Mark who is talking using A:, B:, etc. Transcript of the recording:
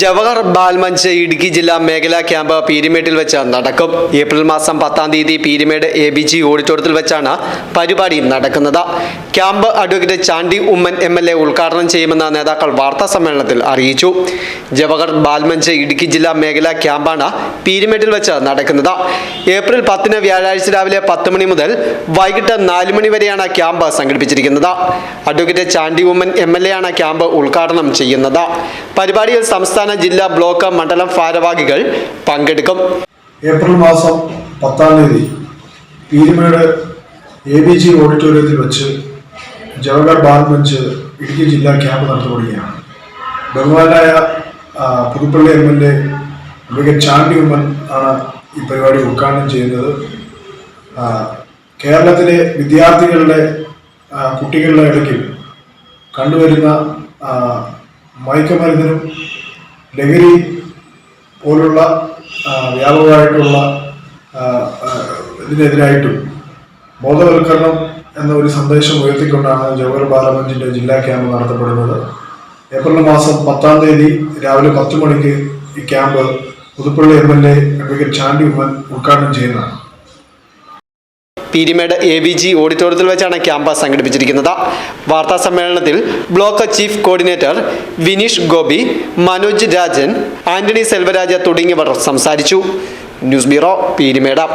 A: ജവഹർ ബാൽമഞ്ച് ഇടുക്കി ജില്ലാ മേഖലാ ക്യാമ്പ് പീരുമേട്ടിൽ വെച്ച് നടക്കും. ഏപ്രിൽ മാസം 10-ാം തീയതി പീരുമേട് ABG ഓഡിറ്റോറിയത്തിൽ വെച്ചാണ് പരിപാടി നടക്കുന്നത്. Camp advocate Chandy Oommen MLA ഉദ്ഘാടനം ചെയ്യുമെന്ന് നേതാക്കൾ വാർത്താ സമ്മേളനത്തിൽ അറിയിച്ചു. ജവഹർ ബാൽമഞ്ച് ഇടുക്കി ജില്ലാ മേഖലാ ക്യാമ്പാണ് പീരുമേട്ടിൽ വെച്ച് നടക്കുന്നത്. ഏപ്രിൽ 10-ന് വ്യാഴാഴ്ച രാവിലെ 10 മണി മുതൽ വൈകിട്ട് 4 മണി വരെയാണ് ക്യാമ്പ് സംഘടിപ്പിച്ചിരിക്കുന്നത്. അഡ്വക്കേറ്റ് ചാണ്ടി ഉമ്മൻ MLA ആണ് ക്യാമ്പ് ഉദ്ഘാടനം ചെയ്യുന്നത്. പരിപാടിയിൽ സംസ്ഥാന ജില്ലാ ബ്ലോക്ക് മണ്ഡലം ഭാരവാഹികൾ പങ്കെടുക്കും.
B: ഏപ്രിൽ മാസം 10-ാം തീയതി പീരുമേട് ABG ഓഡിറ്റോറിയത്തിൽ വെച്ച് ജവഹർ ബാൽമഞ്ച് ഇടുക്കി ജില്ലാ ക്യാമ്പ് നടത്തപ്പെടുകയാണ്. ബഹുമാനായ പുതുപ്പള്ളി MLA അഡ്വക്കേറ്റ് ചാണ്ടി ഉമ്മൻ ആണ് ഈ പരിപാടി ഉദ്ഘാടനം ചെയ്യുന്നത്. കേരളത്തിലെ വിദ്യാർത്ഥികളുടെ കുട്ടികളുടെ ഇടയ്ക്ക് കണ്ടുവരുന്ന മയക്കുമരുന്നിനും ലഹരി പോലുള്ള വ്യാപകമായിട്ടുള്ള ഇതിനെതിരായിട്ടും ബോധവൽക്കരണം എന്ന ഒരു സന്ദേശം ഉയർത്തിക്കൊണ്ടാണ് ജവഹർ ബാൽമഞ്ചിൻ്റെ ജില്ലാ ക്യാമ്പ് നടത്തപ്പെടുന്നത്. ഏപ്രിൽ മാസം 10-ാം തീയതി രാവിലെ 10 മണിക്ക് ഈ camp Puthuppally MLA advocate Chandy Oommen ഉദ്ഘാടനം ചെയ്യുന്നതാണ്.
A: പീരുമേട് ABG ഓഡിറ്റോറിയത്തിൽ വെച്ചാണ് ക്യാമ്പ് സംഘടിപ്പിച്ചിരിക്കുന്നത്. വാർത്താ സമ്മേളനത്തിൽ block chief coordinator Vineesh Gopi, Manoj Rajan, Antony Selvaraj തുടങ്ങിയവർ സംസാരിച്ചു. News bureau, Peermade.